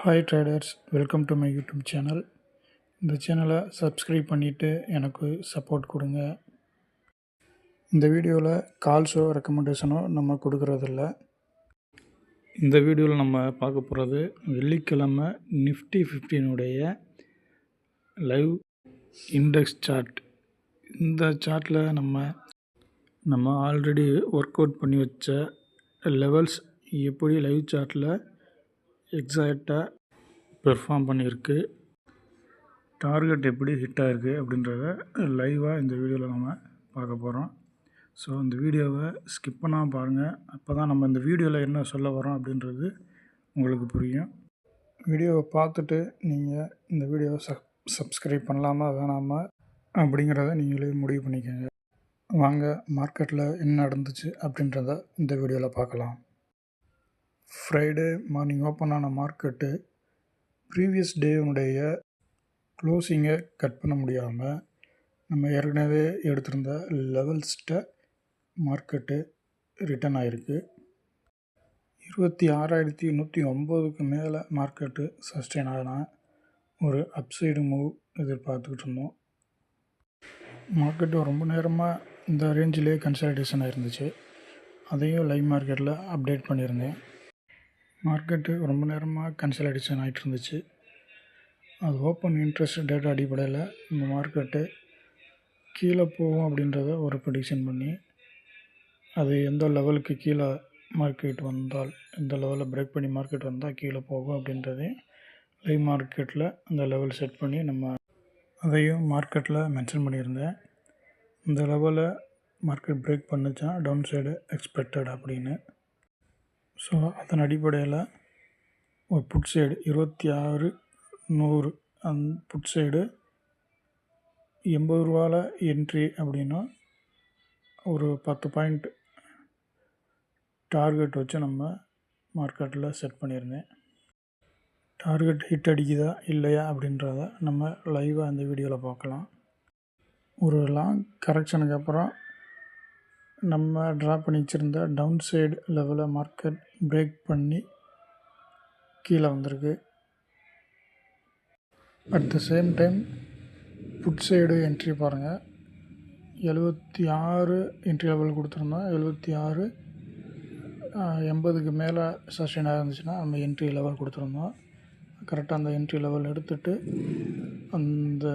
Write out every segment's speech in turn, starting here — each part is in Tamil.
Hi traders, welcome to my YouTube channel. இந்த சேனலை சப்ஸ்கிரைப் பண்ணிவிட்டு எனக்கு சப்போர்ட் கொடுங்க. இந்த வீடியோவில் கால்ஸோ ரெக்கமெண்டேஷனோ நம்ம கொடுக்குறதில்ல. இந்த வீடியோவில் நம்ம பார்க்க போகிறது வெள்ளிக்கிழமை நிஃப்டி 15 லைவ் இண்டெக்ஸ் சார்ட். இந்த சார்ட்டில் நம்ம ஆல்ரெடி ஒர்க் அவுட் பண்ணி வச்ச லெவல்ஸ் எப்படி லைவ் சார்ட்டில் எக்ஸாக்டாக பெர்ஃபார்ம் பண்ணியிருக்கு, டார்கெட் எப்படி ஹிட் ஆகிருக்கு அப்படின்றத லைவாக இந்த வீடியோவில் நம்ம பார்க்க போகிறோம். ஸோ இந்த வீடியோவை ஸ்கிப் பண்ணாமல் பாருங்கள். அப்போ தான் நம்ம இந்த வீடியோவில் என்ன சொல்ல வரோம் அப்படின்றது உங்களுக்கு புரியும். வீடியோவை பார்த்துட்டு நீங்கள் இந்த வீடியோவை சப்ஸ்கிரைப் பண்ணலாமா வேணாமா அப்படிங்கிறத நீங்களே முடிவு பண்ணிக்கோங்க. வாங்க மார்க்கெட்டில் என்ன நடந்துச்சு அப்படின்றத இந்த வீடியோவில் பார்க்கலாம். ஃப்ரைடே மார்னிங் ஓப்பன் ஆன மார்க்கெட்டு ப்ரீவியஸ் டேனுடைய க்ளோசிங்கை கட் பண்ண முடியாமல் நம்ம ஏற்கனவே எடுத்திருந்த லெவல்ஸ்கிட்ட மார்க்கெட்டு ரிட்டர்ன் ஆகிருக்கு. 26,109க்கு மேலே மார்க்கெட்டு சஸ்டெயின் ஆனால் ஒரு அப்சைடு மூவ் எதிர்பார்த்துக்கிட்டு இருந்தோம். மார்க்கெட்டு ரொம்ப நேரமாக இந்த ரேஞ்சிலே கன்சாலிடேஷன் ஆகிருந்துச்சு. அதையும் லைவ் மார்க்கெட்டில் அப்டேட் பண்ணியிருந்தேன். மார்க்கெட்டு ரொம்ப நேரமாக கன்சாலிடேஷன் ஆகிட்டு இருந்துச்சு. அது ஓப்பன் இன்ட்ரெஸ்ட் டேட்டா அடிப்படையில் இந்த மார்க்கெட்டு கீழே போகும் அப்படின்றத ஒரு ப்ரெடிக்ஷன் பண்ணி, அது எந்த லெவலுக்கு கீழே மார்க்கெட் வந்தால், எந்த லெவலில் பிரேக் பண்ணி மார்க்கெட் வந்தால் கீழே போகும் அப்படின்றதையும் லைவ் மார்க்கெட்டில் அந்த லெவல் செட் பண்ணி நம்ம அதையும் மார்க்கெட்டில் மென்ஷன் பண்ணியிருந்தேன். இந்த லெவலை மார்க்கெட் பிரேக் பண்ணுச்சா டவுன் சைடு எக்ஸ்பெக்டட் அப்படின்னு. ஸோ அதன் அடிப்படையில் ஒரு புட் சைடு 26,100 புட் சைடு 80 ரூபாவில் என்ட்ரி அப்படின்னா ஒரு 10 பாயிண்ட் டார்கெட் வச்சு நம்ம மார்க்கெட்டில் செட் பண்ணியிருந்தேன். டார்கெட் ஹிட் அடிக்குதா இல்லையா அப்படின்றத நம்ம லைவாக அந்த வீடியோவில் பார்க்கலாம். ஒரு லாங் கரெக்ஷனுக்கு அப்புறம் நம்ம ட்ரா பண்ணி வச்சுருந்த டவுன் சைடு லெவலை மார்க்கெட் பிரேக் பண்ணி கீழே வந்திருக்கு. At the same time put side entry பாருங்கள், 76 என்ட்ரி லெவல் கொடுத்துருந்தோம். 76 80க்கு மேலே சஸ்டெயின் ஆகிருந்துச்சுன்னா நம்ம என்ட்ரி லெவல் கொடுத்துருந்தோம். கரெக்டாக அந்த என்ட்ரி லெவல் எடுத்துகிட்டு அந்த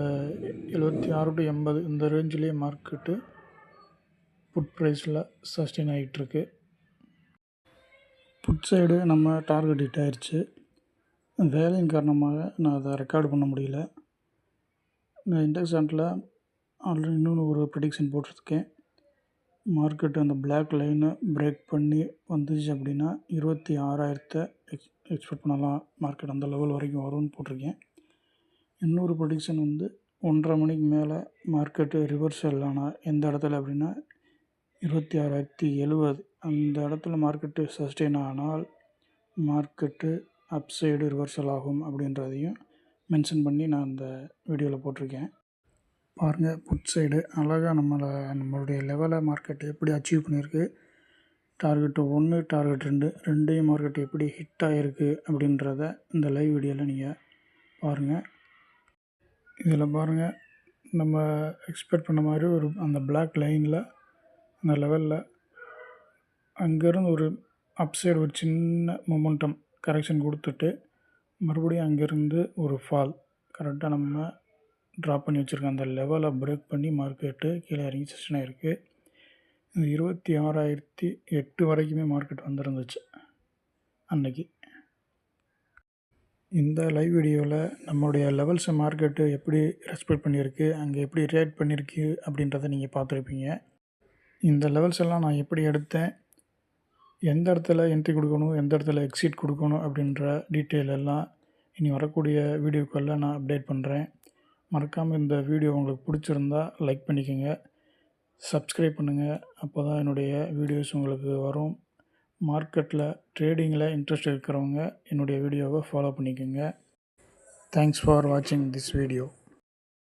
76 to 80 இந்த ரேஞ்சிலே மார்க்கெட்டு புட் ப்ரைஸில் சஸ்டெயின் ஆகிட்டுருக்கு. புட் சைடு நம்ம டார்கெட் ஹிட் ஆயிடுச்சு. வேலையின் காரணமாக நான் அதை ரெக்கார்டு பண்ண முடியல. நான் இண்டெக்ஸ் சார்ட்டில் ஆல்ரெடி இன்னொன்று ஒரு ப்ரெடிக்ஷன் போட்டிருக்கேன். மார்க்கெட்டு அந்த பிளாக் லைனை பிரேக் பண்ணி வந்துச்சு அப்படின்னா 26,000 எக்ஸ்பெக்ட் பண்ணலாம். மார்க்கெட் அந்த லெவல் வரைக்கும் வரும்னு போட்டிருக்கேன். இன்னொரு ப்ரெடிக்ஷன் 1:30 மணிக்கு மேலே மார்க்கெட்டு ரிவர்சல் ஆனால் எந்த இடத்துல அப்படின்னா 26,070 அந்த இடத்துல மார்க்கெட்டு சஸ்டெயின் ஆனால் மார்க்கெட்டு அப்சைடு ரிவர்சல் ஆகும் அப்படின்றதையும் மென்ஷன் பண்ணி நான் அந்த வீடியோவில் போட்டிருக்கேன். பாருங்கள், புட் சைடு அழகாக நம்மளுடைய லெவலை மார்க்கெட் எப்படி அச்சீவ் பண்ணியிருக்கு. டார்கெட்டு 1, டார்கெட் 2 ரெண்டையும் மார்க்கெட் எப்படி ஹிட் ஆகிருக்கு அப்படின்றத இந்த லைவ் வீடியோவில் நீங்கள் பாருங்கள். இதில் பாருங்கள், நம்ம எக்ஸ்பெக்ட் பண்ண மாதிரி ஒரு அந்த பிளாக் லைனில் அந்த லெவலில் அங்கேருந்து ஒரு அப்சைடு ஒரு சின்ன மொமெண்டம் கரெக்ஷன் கொடுத்துட்டு மறுபடியும் அங்கேருந்து ஒரு ஃபால் கரெக்டாக நம்ம ட்ராப் பண்ணி வச்சுருக்க அந்த லெவலை பிரேக் பண்ணி மார்க்கெட்டு கீழே இறங்கி சஸ்டெயின் ஆகிருக்கு. இது 26,008 வரைக்குமே மார்க்கெட் வந்துருந்துச்சு அன்னைக்கு. இந்த லைவ் வீடியோவில் நம்மளுடைய லெவல்ஸை மார்க்கெட்டு எப்படி ரெஸ்பெக்ட் பண்ணியிருக்கு, அங்கே எப்படி ரியாக்ட் பண்ணியிருக்கு அப்படின்றத நீங்கள் பார்த்துருப்பீங்க. இந்த லெவல்ஸ் எல்லாம் நான் எப்படி எடுத்தேன், எந்த இடத்துல என்ட்ரி கொடுக்கணும், எந்த இடத்துல எக்ஸிட் கொடுக்கணும் அப்படின்ற டீட்டெயில் எல்லாம் இனி வரக்கூடிய வீடியோக்களில் நான் அப்டேட் பண்ணுறேன். மறக்காமல் இந்த வீடியோ உங்களுக்கு பிடிச்சிருந்தா லைக் பண்ணிக்கோங்க, சப்ஸ்கிரைப் பண்ணுங்கள். அப்போ தான் என்னுடைய வீடியோஸ் உங்களுக்கு வரும். மார்க்கெட்டில் ட்ரேடிங்கில் இன்ட்ரெஸ்ட் இருக்கிறவங்க என்னுடைய வீடியோவை ஃபாலோ பண்ணிக்கோங்க. தேங்க்ஸ் ஃபார் வாட்சிங் திஸ் வீடியோ.